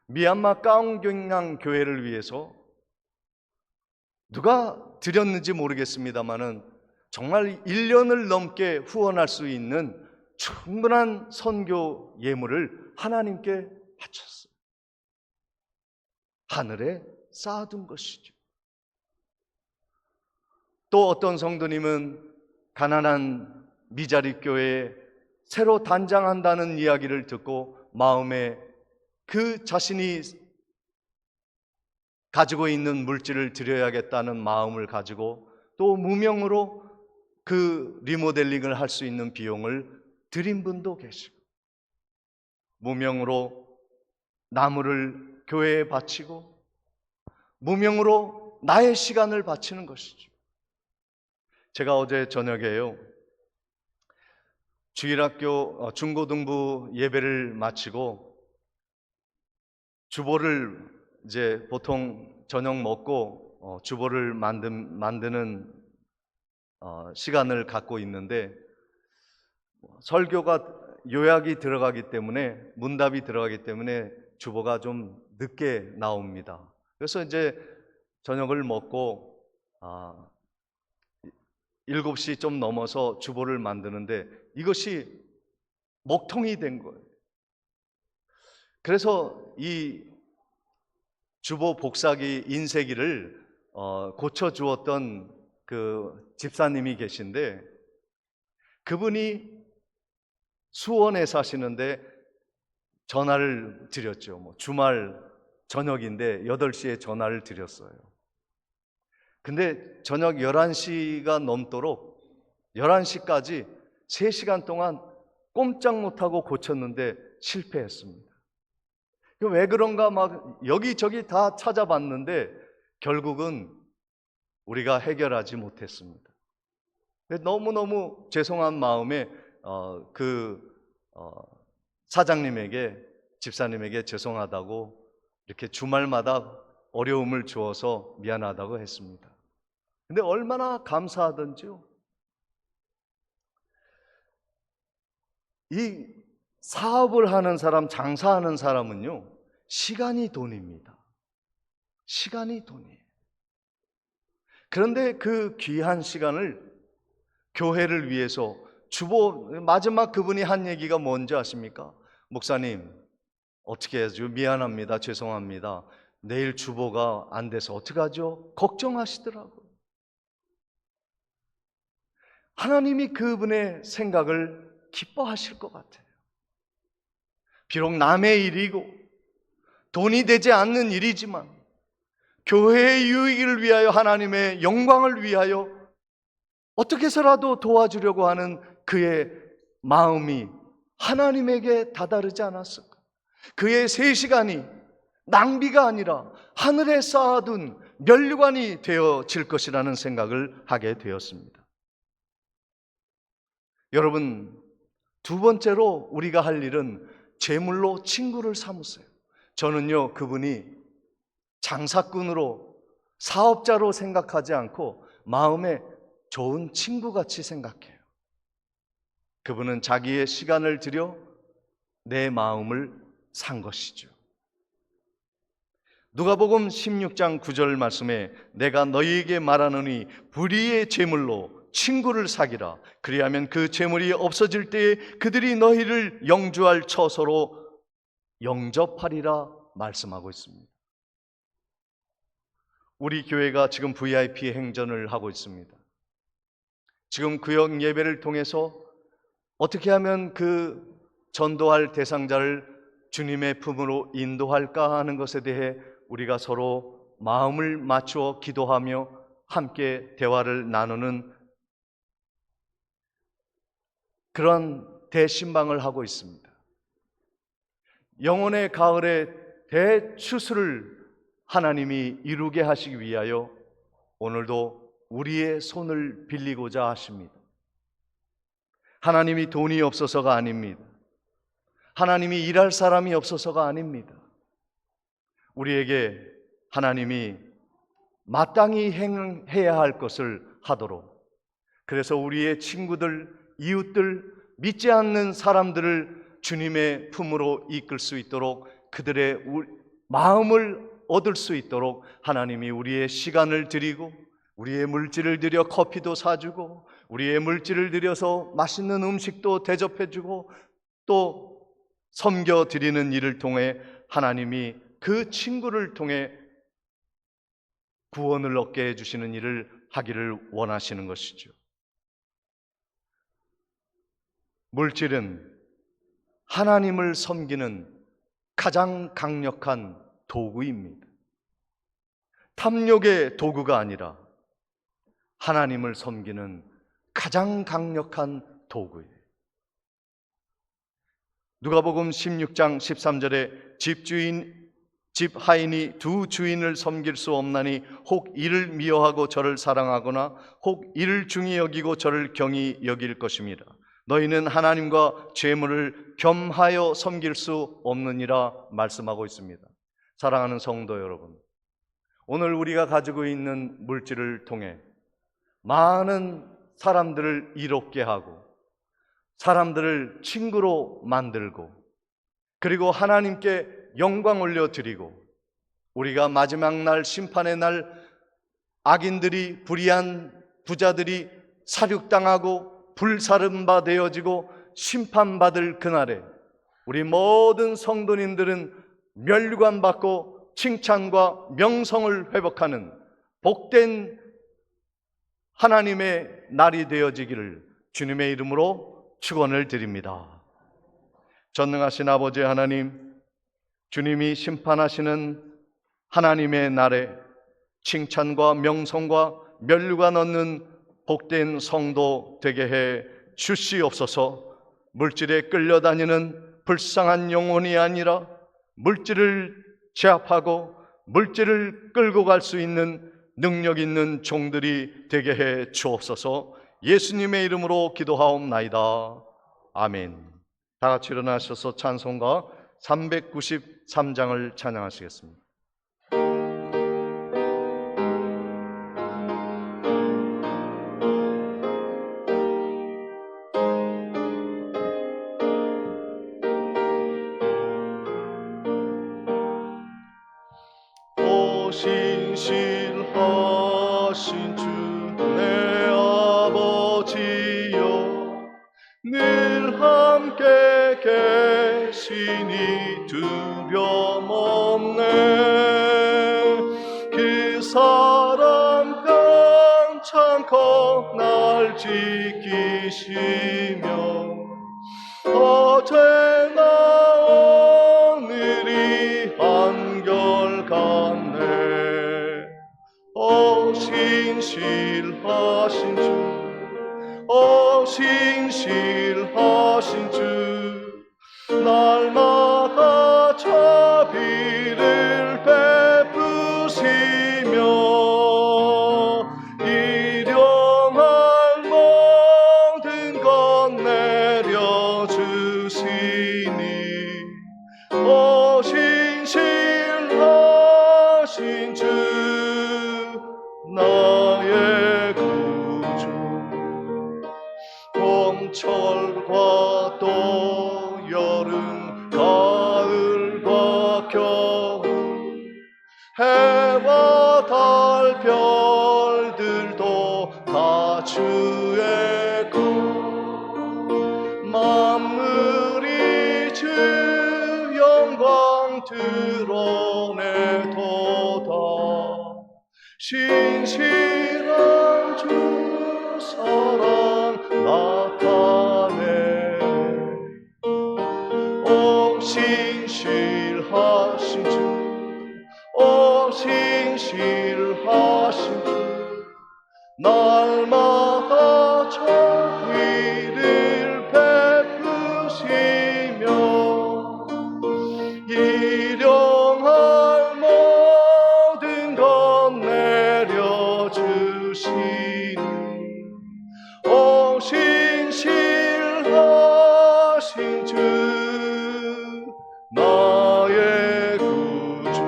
미얀마 까옹경양 교회를 위해서 누가 드렸는지 모르겠습니다만은 정말 1년을 넘게 후원할 수 있는 충분한 선교 예물을 하나님께 바쳤어요. 하늘에 쌓아둔 것이죠. 또 어떤 성도님은 가난한 미자립 교회에 새로 단장한다는 이야기를 듣고 마음에 그 자신이 가지고 있는 물질을 드려야겠다는 마음을 가지고 또 무명으로 그 리모델링을 할 수 있는 비용을 드린 분도 계시고, 무명으로 나무를 교회에 바치고 무명으로 나의 시간을 바치는 것이죠. 제가 어제 저녁에요, 주일학교 중고등부 예배를 마치고 주보를 이제 보통 저녁 먹고 주보를 만드는 시간을 갖고 있는데, 설교가 요약이 들어가기 때문에, 문답이 들어가기 때문에 주보가 좀 늦게 나옵니다. 그래서 이제 저녁을 먹고 7시 좀 넘어서 주보를 만드는데 이것이 먹통이 된 거예요. 그래서 이 주보 복사기 인쇄기를 고쳐주었던 그 집사님이 계신데, 그분이 수원에 사시는데 전화를 드렸죠. 주말 저녁인데 8시에 전화를 드렸어요. 근데 저녁 11시가 넘도록 11시까지 3시간 동안 꼼짝 못하고 고쳤는데 실패했습니다. 왜 그런가 막 여기저기 다 찾아봤는데 결국은 우리가 해결하지 못했습니다. 너무너무 죄송한 마음에 사장님에게, 집사님에게 죄송하다고, 이렇게 주말마다 어려움을 주어서 미안하다고 했습니다. 근데 얼마나 감사하던지요. 이 사업을 하는 사람, 장사하는 사람은요, 시간이 돈입니다. 시간이 돈이에요. 그런데 그 귀한 시간을 교회를 위해서, 마지막 그분이 한 얘기가 뭔지 아십니까? 목사님, 어떻게 해야죠? 미안합니다. 죄송합니다. 내일 주보가 안 돼서 어떡하죠? 걱정하시더라고요. 하나님이 그분의 생각을 기뻐하실 것 같아요. 비록 남의 일이고 돈이 되지 않는 일이지만 교회의 유익을 위하여, 하나님의 영광을 위하여 어떻게 해서라도 도와주려고 하는 그의 마음이 하나님에게 다다르지 않았을까? 그의 3시간이 낭비가 아니라 하늘에 쌓아둔 면류관이 되어질 것이라는 생각을 하게 되었습니다. 여러분, 두 번째로 우리가 할 일은 재물로 친구를 삼으세요. 저는요, 그분이 장사꾼으로, 사업자로 생각하지 않고 마음에 좋은 친구같이 생각해요. 그분은 자기의 시간을 들여 내 마음을 산 것이죠. 누가복음 16장 9절 말씀에 내가 너희에게 말하노니 불의의 재물로 친구를 사기라. 그리하면 그 재물이 없어질 때에 그들이 너희를 영주할 처소로 영접하리라 말씀하고 있습니다. 우리 교회가 지금 VIP 행전을 하고 있습니다. 지금 구역 예배를 통해서 어떻게 하면 그 전도할 대상자를 주님의 품으로 인도할까 하는 것에 대해 우리가 서로 마음을 맞추어 기도하며 함께 대화를 나누는 그런 대신방을 하고 있습니다. 영혼의 가을에 대추수를 하나님이 이루게 하시기 위하여 오늘도 우리의 손을 빌리고자 하십니다. 하나님이 돈이 없어서가 아닙니다. 하나님이 일할 사람이 없어서가 아닙니다. 우리에게 하나님이 마땅히 행해야 할 것을 하도록, 그래서 우리의 친구들, 이웃들, 믿지 않는 사람들을 주님의 품으로 이끌 수 있도록, 그들의 마음을 얻을 수 있도록 하나님이 우리의 시간을 드리고, 우리의 물질을 들여 커피도 사주고, 우리의 물질을 들여서 맛있는 음식도 대접해주고, 또 섬겨드리는 일을 통해 하나님이 그 친구를 통해 구원을 얻게 해주시는 일을 하기를 원하시는 것이죠. 물질은 하나님을 섬기는 가장 강력한 도구입니다. 탐욕의 도구가 아니라 하나님을 섬기는 가장 강력한 도구예요. 누가복음 16장 13절에 집 하인이 두 주인을 섬길 수 없나니 혹 이를 미워하고 저를 사랑하거나 혹 이를 중히 여기고 저를 경히 여길 것임이라. 너희는 하나님과 재물을 겸하여 섬길 수 없느니라 말씀하고 있습니다. 사랑하는 성도 여러분, 오늘 우리가 가지고 있는 물질을 통해 많은 사람들을 이롭게 하고 사람들을 친구로 만들고, 그리고 하나님께 영광 올려드리고, 우리가 마지막 날, 심판의 날 악인들이, 불의한 부자들이 사륙당하고 불사름바 되어지고 심판받을 그날에 우리 모든 성도님들은 면류관 받고 칭찬과 명성을 회복하는 복된 하나님의 날이 되어지기를 주님의 이름으로 축원을 드립니다. 전능하신 아버지 하나님, 주님이 심판하시는 하나님의 날에 칭찬과 명성과 면류관 얻는 복된 성도 되게 해 주시옵소서. 물질에 끌려다니는 불쌍한 영혼이 아니라 물질을 제압하고 물질을 끌고 갈 수 있는 능력 있는 종들이 되게 해 주옵소서. 예수님의 이름으로 기도하옵나이다. 아멘. 다 같이 일어나셔서 찬송가 393장을 찬양하시겠습니다. 신실하신 주 내 아버지여, 늘 함께 계시니 두려움 없네. 그 사랑 괜찮고 날 지키시며 어제나 오늘이 한결같네. 신실하신 주 날마다 자비를 베푸시며 일용할 모든 것 내려주시니 오 신실하신 주 나의 구주 봄철과 또 여름 가을과 겨울 해와 달 별들도 다 주의 것 만물이 주 영광 드러내도다 신실한 주 사랑 나타내 오 신실하신 주 오 신실하신 주 날마다 자비를 베푸시며 일용할 모든 것 내려주시니 오 신실하신 주 나의 구주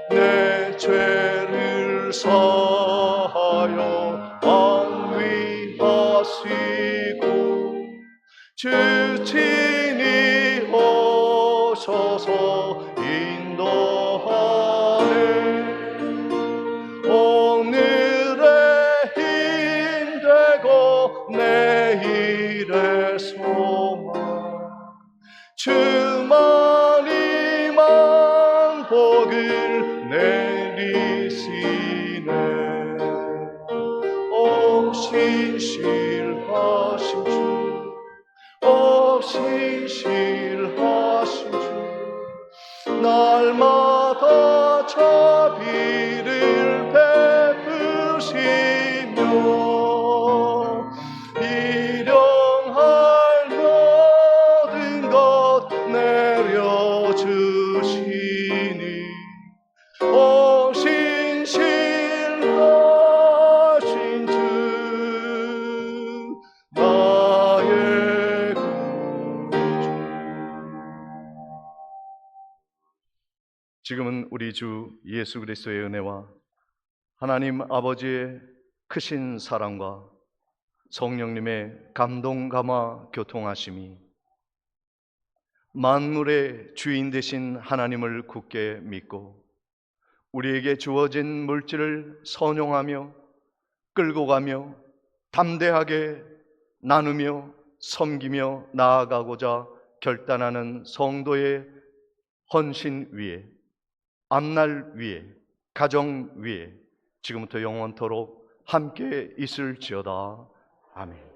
내 죄를 사하여 안위하시고 주 친히 오셔서 인도하네 오늘의 힘 되고 내일의 소망 주만이만 복을 내리시네 오 신실하신 주 오 신실하신 주 날마다 자비를 베푸시며 일용할 모든 것 내려주시니 오 신실하신 주 나의 구주 지금은 우리 주 예수 그리스도의 은혜와 하나님 아버지의 크신 사랑과 성령님의 감동 감화 교통하심이 만물의 주인 되신 하나님을 굳게 믿고 우리에게 주어진 물질을 선용하며 끌고 가며 담대하게 나누며 섬기며 나아가고자 결단하는 성도의 헌신 위에 앞날 위에 가정 위에 지금부터 영원토록 함께 있을지어다. 아멘.